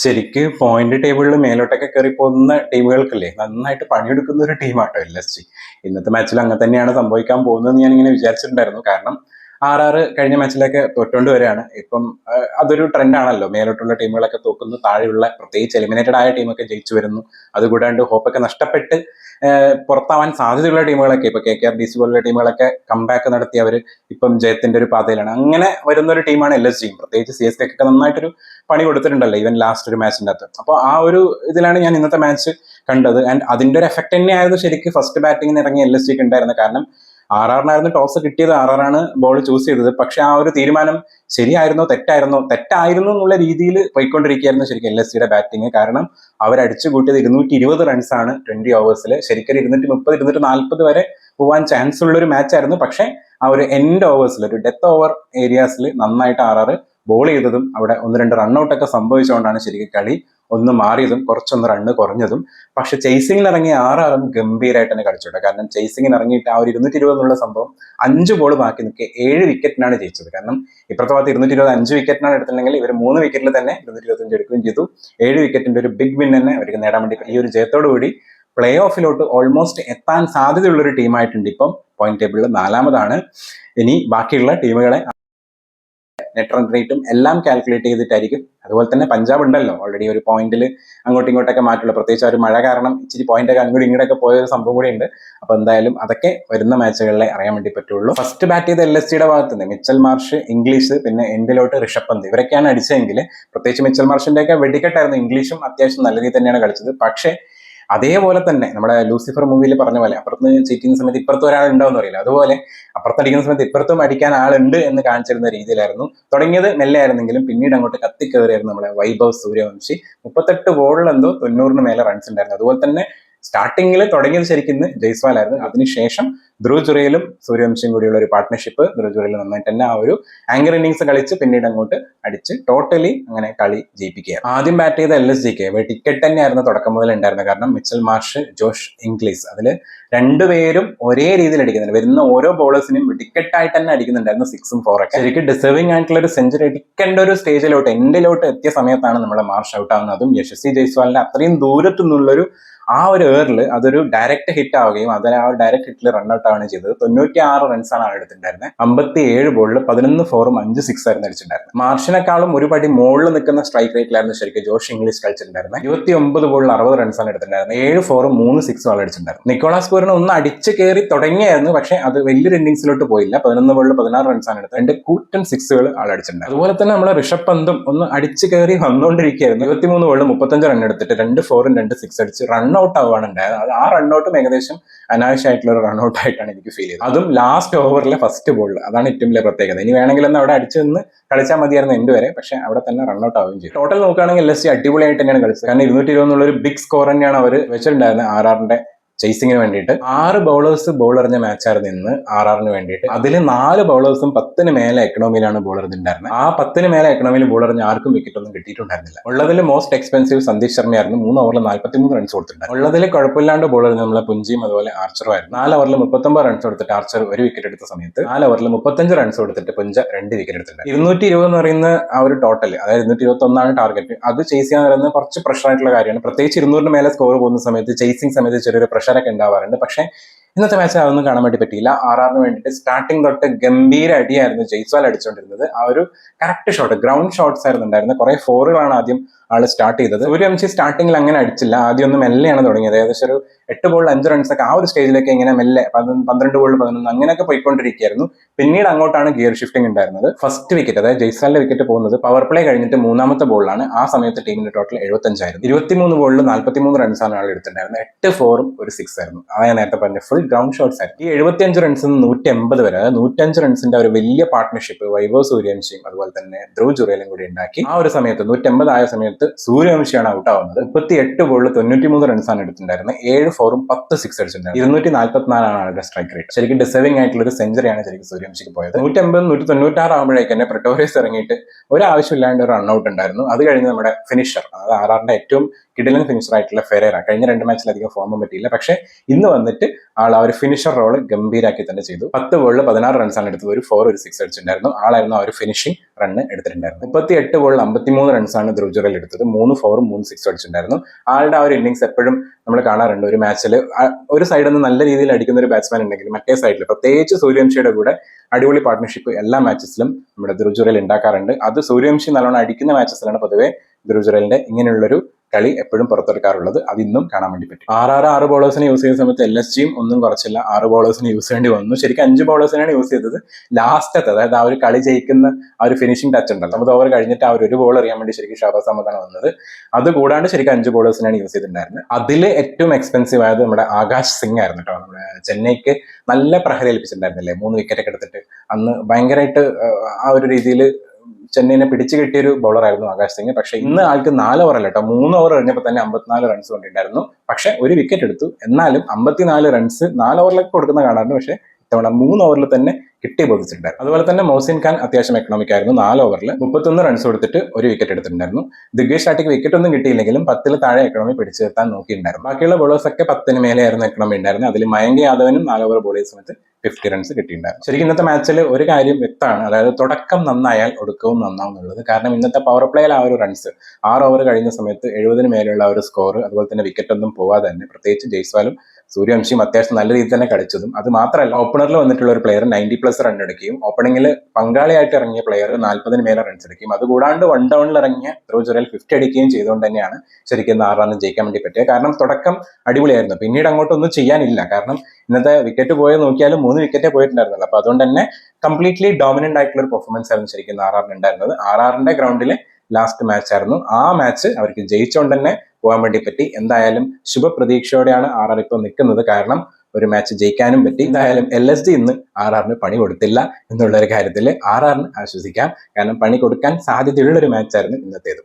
ശരിക്ക് പോയിന്റ് ടേബിളിൽ മേലോട്ടൊക്കെ കയറി പോകുന്ന ടീമുകൾക്കല്ലേ നന്നായിട്ട് പണിയെടുക്കുന്ന ഒരു ടീമാട്ടോ LSG. ഇന്നത്തെ മാച്ചിൽ അങ്ങനെ തന്നെയാണ് സംഭവിക്കാൻ പോകുന്നതെന്ന് ഞാൻ ഇങ്ങനെ വിചാരിച്ചിട്ടുണ്ടായിരുന്നു. കാരണം RR കഴിഞ്ഞ മാച്ചിലൊക്കെ തോറ്റോണ്ട് വരികയാണ്. ഇപ്പം അതൊരു ട്രെൻഡാണല്ലോ, മേലോട്ടുള്ള ടീമുകളൊക്കെ തോക്കുന്നു, താഴെയുള്ള പ്രത്യേകിച്ച് എലിമിനേറ്റഡ് ആയ ടീമൊക്കെ ജയിച്ചു വരുന്നു. അതുകൂടാണ്ട് ഹോപ്പൊക്കെ നഷ്ടപ്പെട്ട് പുറത്താവാൻ സാധ്യതയുള്ള ടീമുകളൊക്കെ ഇപ്പൊ KKR-DC പോലുള്ള ടീമുകളൊക്കെ കംബാക്ക് നടത്തി അവർ ഇപ്പം ജയത്തിന്റെ ഒരു പാതയിലാണ്. അങ്ങനെ വരുന്ന ഒരു ടീമാണ് LSG. പ്രത്യേകിച്ച് CSK ഒക്കെ നന്നായിട്ടൊരു പണി കൊടുത്തിട്ടുണ്ടല്ലോ ഈവൻ ലാസ്റ്റ് ഒരു മാച്ചിന്റെ അകത്ത്. അപ്പോൾ ആ ഒരു ഇതിലാണ് ഞാൻ ഇന്നത്തെ മാച്ച് കണ്ടത്. ആൻഡ് അതിന്റെ ഒരു എഫക്ട് തന്നെയായിരുന്നു ശരിക്കും ഫസ്റ്റ് ബാറ്റിങ്ങിന് ഇറങ്ങിയ LSG ഉണ്ടായിരുന്നത്. കാരണം RR-നായിരുന്നു ടോസ് കിട്ടിയത്, RR-ആണ് ബോൾ ചൂസ് ചെയ്തത്. പക്ഷെ ആ ഒരു തീരുമാനം ശരിയായിരുന്നോ തെറ്റായിരുന്നു എന്നുള്ള രീതിയിൽ പോയിക്കൊണ്ടിരിക്കുകയായിരുന്നു ശരിക്കും LSG-യുടെ ബാറ്റിംഗ്. കാരണം അവരടിച്ചു കൂട്ടിയത് 220 റൺസാണ് 20 ഓവേഴ്സിൽ. ശരിക്കും 230 240 വരെ പോവാൻ ചാൻസ് ഉള്ള ഒരു മാച്ച് ആയിരുന്നു. പക്ഷെ ആ ഒരു എൻഡ് ഓവേഴ്സിൽ, ഒരു ഡെത്ത് ഓവർ ഏരിയാസിൽ നന്നായിട്ട് RR ബോൾ ചെയ്തതും അവിടെ 1-2 റണ്ണൌട്ടൊക്കെ സംഭവിച്ചുകൊണ്ടാണ് ശരിക്കും കളി ഒന്ന് മാറിയതും കുറച്ചൊന്ന് റണ്ണ് കുറഞ്ഞതും. പക്ഷെ ചേസിങ്ങിൽ ഇറങ്ങിയ RR ഗംഭീരമായിട്ട് തന്നെ കളിച്ചോട്ടെ. കാരണം ചേസിങ്ങിന് ഇറങ്ങിയിട്ട് ആ ഒരു 220 എന്നുള്ള സംഭവം 5 ബോൾ ബാക്കി നിൽക്കുക 7 വിക്കറ്റിനാണ് ജയിച്ചത്. കാരണം ഇപ്പുറത്തെ ഭാഗത്ത് 220 5 വിക്കറ്റിനാണ് എടുത്തിട്ടുണ്ടെങ്കിൽ ഇവർ 3 വിക്കറ്റിൽ തന്നെ 225 എടുക്കുകയും ചെയ്തു. 7 വിക്കറ്റിന്റെ ഒരു ബിഗ് വിൻ തന്നെ അവർക്ക് നേടാൻ വേണ്ടി ഈ ഒരു ജയത്തോടു കൂടി പ്ലേ ഓഫിലോട്ട് ഓൾമോസ്റ്റ് എത്താൻ സാധ്യതയുള്ള ഒരു ടീമായിട്ടുണ്ട്. ഇപ്പം പോയിന്റ് ടേബിളിൽ 4-ാമതാണ്. ഇനി ബാക്കിയുള്ള ടീമുകളെ നെറ്റ് റൺ റേറ്റും എല്ലാം കാൽക്കുലേറ്റ് ചെയ്തിട്ടായിരിക്കും. അതുപോലെ തന്നെ പഞ്ചാബ് ഉണ്ടല്ലോ ഓൾറെഡി ഒരു പോയിന്റിൽ അങ്ങോട്ടും ഇങ്ങോട്ടൊക്കെ മാറ്റുള്ള, പ്രത്യേകിച്ച് ഒരു മഴ കാരണം ഇച്ചിരി പോയിന്റൊക്കെ അങ്ങോട്ടും ഇങ്ങോട്ടൊക്കെ പോയ ഒരു സംഭവം കൂടി ഉണ്ട്. അപ്പൊ എന്തായാലും അതൊക്കെ വരുന്ന മാച്ചുകളിലെ അറിയാൻ വേണ്ടി പറ്റുള്ളൂ. ഫസ്റ്റ് ബാറ്റ് ചെയ്ത LSG-യുടെ ഭാഗത്ത് നിന്ന് മിച്ചൽ മാർഷ്, ഇംഗ്ലീഷ്, പിന്നെ എൻഡിലോട്ട് ഋഷഭ് പന്ത്, ഇവരൊക്കെയാണ് അടിച്ചതെങ്കിൽ പ്രത്യേകിച്ച് മിച്ചൽ മാർഷിന്റെ ഒക്കെ വെടിക്കെട്ടായിരുന്നു. ഇംഗ്ലീഷും അത്യാവശ്യം നല്ല രീതിയിൽ തന്നെയാണ് കളിച്ചത്. പക്ഷേ അതേപോലെ തന്നെ നമ്മുടെ ലൂസിഫർ മൂവിയിൽ പറഞ്ഞ പോലെ അപ്പുറത്ത് ചീറ്റിക്കുന്ന സമയത്ത് ഇപ്പുറത്ത് ഒരാൾ ഉണ്ടാവും അറിയില്ല, അതുപോലെ അപ്പുറത്തടിക്കുന്ന സമയത്ത് ഇപ്പുറത്തും അടിക്കാൻ ആളുണ്ട് എന്ന് കാണിച്ചിരുന്ന രീതിയിലായിരുന്നു തുടങ്ങിയത്. മെല്ലെ ആയിരുന്നെങ്കിലും പിന്നീട് അങ്ങോട്ട് കത്തിക്കയറിയായിരുന്നു നമ്മുടെ വൈഭവ് സൂര്യവംശി. 38 ബോളിൽ എന്തോ 90-ന് മേലെ റൺസ് ഉണ്ടായിരുന്നു. അതുപോലെ തന്നെ സ്റ്റാർട്ടിങ്ങിൽ തുടങ്ങിയത് ശരിക്കും ജയ്സ്വാൾ ആയിരുന്നു. അതിനുശേഷം ധ്രുവ് ജുറേലും സൂര്യവംശിയും കൂടിയുള്ള ഒരു പാർട്ട്ണർഷിപ്പ്, ധ്രുവ് ജുറേൽ നന്നായിട്ട് തന്നെ ആ ഒരു ആങ്കർ ഇന്നിങ്സ് കളിച്ച് പിന്നീട് അങ്ങോട്ട് അടിച്ച് ടോട്ടലി അങ്ങനെ കളി ജയിപ്പിക്കുക. ആദ്യം ബാറ്റ് ചെയ്ത LSG-ക്ക് ടിക്കറ്റ് തന്നെയായിരുന്നു തുടക്കം മുതൽ ഉണ്ടായിരുന്നത്. കാരണം മിച്ചൽ മാർഷ്, ജോഷ് ഇംഗ്ലീഷ്, അതിൽ രണ്ടുപേരും ഒരേ രീതിയിൽ അടിക്കുന്നുണ്ട്. വരുന്ന ഓരോ ബോളേഴ്സിനും ടിക്കറ്റായിട്ട് തന്നെ അടിക്കുന്നുണ്ടായിരുന്നു 6ഉം 4ഒക്കെ. ശരിക്കും ഡിസേർവിംഗ് ആയിട്ടുള്ള ഒരു സെഞ്ചുറി അടിക്കേണ്ട ഒരു സ്റ്റേജിലോട്ട് എൻഡിലോട്ട് എത്തിയ സമയത്താണ് നമ്മുടെ മാർഷ് ഔട്ട് ആവുന്നത്. അതും യശസ്വി ജയ്സ്വാളിന്റെ അത്രയും ദൂരത്തു നിന്നുള്ളൊരു ആ ഒരു ഏറിൽ അതൊരു ഡയറക്റ്റ് ഹിറ്റ് ആവുകയും അതിൽ ആ ഒരു ഡയറക്റ്റ് ഹിറ്റിൽ റൺഔട്ട് ആവുകയാണ് ചെയ്തത്. 96 റൺസാണ് ആൾ എടുത്തിട്ടുണ്ടായിരുന്നത്. 57 ബോളിൽ 11 4ഉം 5 6 ആയിരുന്നു അടിച്ചിട്ടുണ്ടായിരുന്നത്. മാർഷിനെക്കാളും ഒരു പടി മുകളിൽ നിൽക്കുന്ന സ്ട്രൈക്ക് റേറ്റിലായിരുന്നു ശരിക്കും ജോഷ് ഇംഗ്ലീഷ് കളിച്ചിട്ടുണ്ടായിരുന്നത്. 29 ബോളിൽ 60 റൺസാണ് എടുത്തിട്ടുണ്ടായിരുന്നത്. 7 4ഉം 3 6ഉം ആൾ അടിച്ചിട്ടുണ്ടായിരുന്നു. നിക്കോളാസ് പൂരനെ ഒന്ന് അടിച്ച് കയറി തുടങ്ങിയായിരുന്നു, പക്ഷെ അത് വലിയൊരു ഇന്നിംഗ്സിലോട്ട് പോയില്ല. 11 ബോളിൽ 16 റൺസാണ് എടുത്തത്. 2 കൂറ്റൻ 6കൾ ആൾ അടിച്ചിട്ടുണ്ട്. അതുപോലെ തന്നെ നമ്മുടെ ഋഷഭ് പന്തും ഒന്ന് അടിച്ച് കയറി വന്നുകൊണ്ടിരിക്കുകയായിരുന്നു. 23 ബോളിൽ 35 റൺ എടുത്തിട്ട് 2 4ഉം 2 6 അടിച്ച് റൺഔട്ട് ആവുകയാണ് ഉണ്ടായത്. അത് ആ റൺഔട്ടും ഏകദേശം അനാവശ്യമായിട്ടുള്ള ഒരു റൺഔട്ട് ആയിട്ടാണ് എനിക്ക് ഫീൽ ചെയ്തത്. അതും ലാസ്റ്റ് ഓവറിലെ ഫസ്റ്റ് ബോളിൽ. അതാണ് ഏറ്റവും വലിയ പ്രത്യേകത. ഇനി വേണമെങ്കിൽ ഒന്ന് അവിടെ അടിച്ചു നിന്ന് കളിച്ചാൽ മതിയായിരുന്നു എൻഡ് വരെ, പക്ഷെ അവിടെ തന്നെ റൺഔട്ട് ആവുകയും ചെയ്തു. ടോട്ടൽ നോക്കുകയാണെങ്കിൽ LSG അടിപൊളിയായിട്ട് തന്നെയാണ് കളിച്ചത്. കാരണം 220 എന്നുള്ളൊരു ബിഗ് സ്കോർ തന്നെയാണ് അവർ വെച്ചിട്ടുണ്ടായിരുന്നത് RR-ന്റെ ചേസിങ്ങിന് വേണ്ടിയിട്ട്. 6 ബൗളേഴ്സ് ബോൾ എറിഞ്ഞ മാച്ചായിരുന്നു ഇന്ന് RR-ന് വേണ്ടിയിട്ട്. അതിൽ 4 ബൗളേഴ്സും 10-ന് മേലെ എക്കണോമിയിലാണ് ബോൾ എറിഞ്ഞിട്ടുണ്ടായിരുന്നത്. ആ 10-ന് മേലെ എക്കണോമിയിൽ ബോൾ എറിഞ്ഞ ആർക്കും വിക്കറ്റ് ഒന്നും കിട്ടിയിട്ടുണ്ടായിരുന്നില്ല. ഉള്ളതിൽ മോസ്റ്റ് എക്സ്പെൻസീവ് സന്ദീപ് ശർമ്മയായിരുന്നു. 3 ഓവറിൽ 43 റൺസ് കൊടുത്തിട്ടുണ്ട്. ഉള്ളതിൽ കുഴപ്പമില്ലാണ്ട് ബോൾ എറിഞ്ഞ നമ്മളെ പുഞ്ചിയും അതുപോലെ ആർച്ചറും ആയിരുന്നു. 4 ഓവറിൽ 39 റൺസ് കൊടുത്തിട്ട് ആർച്ചർ 1 വിക്കറ്റ് എടുത്ത സമയത്ത് 4 ഓവറിൽ 35 റൺസ് കൊടുത്തിട്ട് പുഞ്ച 2 വിക്കറ്റ് എടുത്തിട്ടുണ്ട്. 220 എന്ന് പറയുന്ന ആ ഒരു ടോട്ടൽ, അതായത് 221 ടാർഗറ്റ്, അത് ചേസ് ചെയ്യാൻ പറയുന്നത് കുറച്ച് പ്രഷർ ആയിട്ടുള്ള കാര്യമാണ്. പ്രത്യേകിച്ച് 200-ന് മേലെ സ്കോർ പോകുന്ന സമയത്ത് ചേസിങ് സമയത്ത് ചെറിയൊരു പ്രഷറൊക്കെ ഉണ്ടാവാറുണ്ട്. പക്ഷേ ഇന്നത്തെ മാച്ച് അതൊന്നും കാണാൻ വേണ്ടി പറ്റിയില്ല. RR-ന് വേണ്ടിയിട്ട് സ്റ്റാർട്ടിംഗ് തൊട്ട് ഗംഭീര അടിയായിരുന്നു ജയ്സ്വാൾ അടിച്ചുകൊണ്ടിരുന്നത്. ആ ഒരു കറക്റ്റ് ഷോട്ട്, ഗ്രൗണ്ട് ഷോട്ട്സ് ആയിരുന്നു ഉണ്ടായിരുന്നത്. കുറെ ഫോറുകളാണ് ആദ്യം ആള് സ്റ്റാർട്ട് ചെയ്തത്. സൂര്യവംശി സ്റ്റാർട്ടിങ്ങിൽ അങ്ങനെ അടിച്ചില്ല, ആദ്യം ഒന്ന് മെല്ലെയാണ് തുടങ്ങിയത്. ഏകദേശം ഒരു 8 ബോളിൽ 5 റൺസൊക്കെ ആ ഒരു സ്റ്റേജിലേക്ക് ഇങ്ങനെ മെല്ലെ 12 ബോളിൽ 11 അങ്ങനെയൊക്കെ പോയിക്കൊണ്ടിരിക്കുകയായിരുന്നു. പിന്നീട് അങ്ങോട്ടാണ് ഗിയർ ഷിഫ്റ്റിംഗ് ഉണ്ടായിരുന്നത്. ഫസ്റ്റ് വിക്കറ്റ്, അതായത് ജയ്സ്വാളിന്റെ വിക്കറ്റ് പോകുന്നത് പവർ പ്ലേ കഴിഞ്ഞിട്ട് 3-ാമത്തെ ബോളിലാണ്. ആ സമയത്ത് ടീമിന്റെ ടോട്ടൽ 75 ആയിരുന്നു. 23 ബോളിൽ 43 റൺസാണ് ആൾ എടുത്തിട്ടുണ്ടായിരുന്നത്. 8 4ഉം 1 6 ആയിരുന്നു. അതാണ് ഞാൻ നേരത്തെ പറഞ്ഞ ഫുൾ ഗ്രൗണ്ട് ഷോട്ട്സ് ആയിരുന്നു. ഈ 75 റൺസിൽ നിന്ന് 180 വരെ, അതായത് 105 റൺസിന്റെ ഒരു വലിയ പാർട്ട്ണർഷിപ്പ് വൈഭവ് സൂര്യവംശിയും അതുപോലെ തന്നെ ധ്രുവ് ജുറേലും കൂടി ഉണ്ടാക്കി. ആ ഒരു സമയത്ത് 180 ആയ സമയത്ത് സൂര്യവംശിയാണ് ഔട്ട് ആവുന്നത്. 38 ബോളിൽ 93 റൺസാണ് എടുത്തിട്ടുണ്ടായിരുന്നത്. 7 4ഉം 10 6 അടിച്ചിട്ടുണ്ടായിരുന്നു. 244 ആണ് ആളുടെ സ്ട്രൈക്ക് റേറ്റ്. ശരിക്കും ഡിസേർവിംഗ് ആയിട്ടുള്ള ഒരു സെഞ്ചുറിയാണ് ശരിക്കും സൂര്യവംശിക്ക് പോയത്. 180 196 ആകുമ്പോഴേക്ക് തന്നെ പ്രട്ടോറിയസ് ഇറങ്ങിയിട്ട് ഒരു ആവശ്യമില്ലാണ്ട് ഒരു റൺഔട്ട് ഉണ്ടായിരുന്നു. അത് കഴിഞ്ഞ് നമ്മുടെ ഫിനിഷർ, അതായത് RR-ന്റെ ഏറ്റവും കിടിലൻ ഫിനിഷർ ആയിട്ടുള്ള ഫെരേറ കഴിഞ്ഞ 2 മാച്ചിലധികം ഫോം പറ്റിയില്ല. പക്ഷേ ഇന്ന് വന്നിട്ട് ആൾ ആ ഒരു ഫിനിഷർ റോള് ഗംഭീരാക്കി തന്നെ ചെയ്തു. 10 ബോളിൽ 16 റൺസാണ് എടുത്തത്. ഒരു 4 ഒരു 6 അടിച്ചിട്ടുണ്ടായിരുന്നു. ആളായിരുന്നു ആ ഒരു ഫിനിഷിംഗ് റണ്ണ് എടുത്തിട്ടുണ്ടായിരുന്നു. 38 ബോളിൽ 53 റൺസാണ് ധ്രുവ് ജുറൽ എടുത്തത്. 3 4ഉം 3 6 അടിച്ചിട്ടുണ്ടായിരുന്നു. ആളുടെ ആ ഒരു ഇന്നിങ്സ് എപ്പോഴും നമ്മൾ കാണാറുണ്ട്. ഒരു മാച്ചിൽ ഒരു സൈഡിൽ നിന്ന് നല്ല രീതിയിൽ അടിക്കുന്ന ഒരു ബാറ്റ്സ്മാൻ ഉണ്ടെങ്കിൽ മറ്റേ സൈഡിൽ പ്രത്യേകിച്ച് സൂര്യവംശിയുടെ കൂടെ അടിപൊളി പാർട്ട്ണർഷിപ്പ് എല്ലാ മാച്ചസിലും നമ്മുടെ ധ്രുവ് ജുറൽ ഉണ്ടാക്കാറുണ്ട്. അത് സൂര്യവംശി നല്ലോണം അടിക്കുന്ന മാച്ചസിലാണ് പൊതുവെ ധ്രുവ് ജുറലിന്റെ ഇങ്ങനെയുള്ളൊരു കളി എപ്പോഴും പുറത്തെടുക്കാറുള്ളത്. അത് ഇന്നും കാണാൻ വേണ്ടി പറ്റും. 6 ബോളേഴ്സിനെ യൂസ് ചെയ്യുന്ന സമയത്ത് LSGയും ഒന്നും കുറച്ചില്ല, 6 ബോളേഴ്സിനെ യൂസ് ചെയ്യേണ്ടി വന്നു. ശരിക്കും 5 ബോളേഴ്സിനാണ് യൂസ് ചെയ്തത്. ലാസ്റ്റത്തെ അതായത് ആ ഒരു കളി ജയിക്കുന്ന ആ ഒരു ഫിനിഷിംഗ് ടച്ച് ഉണ്ടല്ലോ, 50 ഓവർ കഴിഞ്ഞിട്ട് ആ ഒരു ബോൾ എറിയാൻ വേണ്ടി ശരിക്കും ഷഹബാസ് അഹമ്മദാണ് വന്നത്. അത് കൂടാണ്ട് ശരിക്കും 5 ബോളേഴ്സിനാണ് യൂസ് ചെയ്തിട്ടുണ്ടായിരുന്നത്. അതിൽ ഏറ്റവും എക്സ്പെൻസീവ് ആയത് നമ്മുടെ ആകാശ് സിംഗ് ആയിരുന്നു കേട്ടോ. നമ്മുടെ ചെന്നൈക്ക് നല്ല പ്രഹരം ഏൽപ്പിച്ചിട്ടുണ്ടായിരുന്നില്ലേ 3 വിക്കറ്റൊക്കെ എടുത്തിട്ട്. അന്ന് ഭയങ്കരമായിട്ട് ആ ഒരു രീതിയിൽ ചെന്നൈനെ പിടിച്ചു കിട്ടിയൊരു ബൗളറായിരുന്നു ആകാശ് സിംഗ്. പക്ഷെ ഇന്ന് ആൾക്ക് 4 ഓവറല്ല കേട്ടോ, 3 ഓവർ എറിഞ്ഞപ്പോൾ തന്നെ 54 റൺസ് കൊണ്ടിട്ടുണ്ടായിരുന്നു. പക്ഷെ ഒരു വിക്കറ്റ് എടുത്തു. എന്നാലും 54 റൺസ് 4 ഓവറിലൊക്കെ കൊടുക്കുന്ന കാണാറുണ്ട്. പക്ഷെ ഇത്തവണ 3 ഓവറിൽ തന്നെ കിട്ടി ബോധിച്ചിട്ടുണ്ടായിരുന്നു. അതുപോലെ തന്നെ മോസിൻ ഖാൻ അത്യാവശ്യം എക്കണോമിക് ആയിരുന്നു. 4 ഓവറിൽ 31 റൺസ് കൊടുത്തിട്ട് ഒരു വിക്കറ്റ് എടുത്തിട്ടുണ്ടായിരുന്നു. ദിഗ്ഗേഷ് ഷാട്ടിക്ക് വിക്കറ്റ് ഒന്നും കിട്ടിയില്ലെങ്കിലും 10 താഴെ എക്കണോമി പിടിച്ചു നിർത്താൻ നോക്കിയിട്ടുണ്ടായിരുന്നു. ബാക്കിയുള്ള ബോളേഴ്സ് ഒക്കെ 10 മേലെയായിരുന്നു എക്കണോമി ഉണ്ടായിരുന്നത്. അതിൽ മയങ്ക് യാദവിനും 4 ഓവർ ബോൾ ചെയ്ത സമയത്ത് 50 റൺസ് കിട്ടിയിട്ടുണ്ടായിരുന്നു. ശരിക്കും ഇന്നത്തെ മാച്ചിൽ ഒരു കാര്യം വ്യക്തമാണ്, അതായത് തുടക്കം നന്നായാൽ ഒടുക്കവും നന്നാവും എന്നുള്ളത്. കാരണം ഇന്നത്തെ പവർ പ്ലേയിൽ ആ ഒരു റൺസ് 6 ഓവർ കഴിയുന്ന സമയത്ത് 70 മേലെയുള്ള ഒരു സ്കോർ, അതുപോലെ തന്നെ വിക്കറ്റ് ഒന്നും പോവാതെ തന്നെ പ്രത്യേകിച്ച് ജയ്സ്വാലും സൂര്യവംശിയും അത്യാവശ്യം നല്ല രീതിയിൽ തന്നെ കളിച്ചതും, അത് മാത്രമല്ല ഓപ്പണറിൽ വന്നിട്ടുള്ള ഒരു പ്ലെയർ 90+ റൺ എടുക്കുകയും ഓപ്പണിംഗിൽ പങ്കാളിയായിട്ട് ഇറങ്ങിയ പ്ലെയർ 40 മേലെ റൺസ് എടുക്കുകയും അതുകൂടാണ്ട് 1 ഡൗണിൽ ഇറങ്ങിയ ധ്രുവ് ജുറൽ 50 അടിക്കുകയും ചെയ്തുകൊണ്ട് തന്നെയാണ് ശരിക്കും 6 റൺ ജയിക്കാൻ വേണ്ടി പറ്റിയത്. കാരണം തുടക്കം അടിപൊളിയായിരുന്നു, പിന്നീട് അങ്ങോട്ടൊന്നും ചെയ്യാനില്ല. കാരണം ഇന്നത്തെ വിക്കറ്റ് പോയത് നോക്കിയാലും 3 വിക്കറ്റേ പോയിട്ടുണ്ടായിരുന്നല്ലോ. അപ്പൊ അതുകൊണ്ട് തന്നെ കംപ്ലീറ്റ്ലി ഡോമിനന്റ് ആയിട്ടുള്ള ഒരു പെർഫോമൻസ് ആയിരുന്നു ശരിക്കും RR ഉണ്ടായിരുന്നത്. RRന്റെ ഗ്രൗണ്ടിലെ ലാസ്റ്റ് മാച്ച് ആയിരുന്നു. ആ മാച്ച് അവർക്ക് ജയിച്ചുകൊണ്ട് തന്നെ പോകാൻ വേണ്ടി പറ്റി. എന്തായാലും ശുഭപ്രതീക്ഷയോടെയാണ് RR ഇപ്പോൾ നിൽക്കുന്നത്. കാരണം ഒരു മാച്ച് ജയിക്കാനും പറ്റി. എന്തായാലും LSG ഇന്ന് RRന് പണി കൊടുത്തില്ല എന്നുള്ള ഒരു കാര്യത്തിൽ RRന് ആശ്വസിക്കാം. കാരണം പണി കൊടുക്കാൻ സാധ്യതയുള്ള ഒരു മാച്ചായിരുന്നു ഇന്നത്തേത്.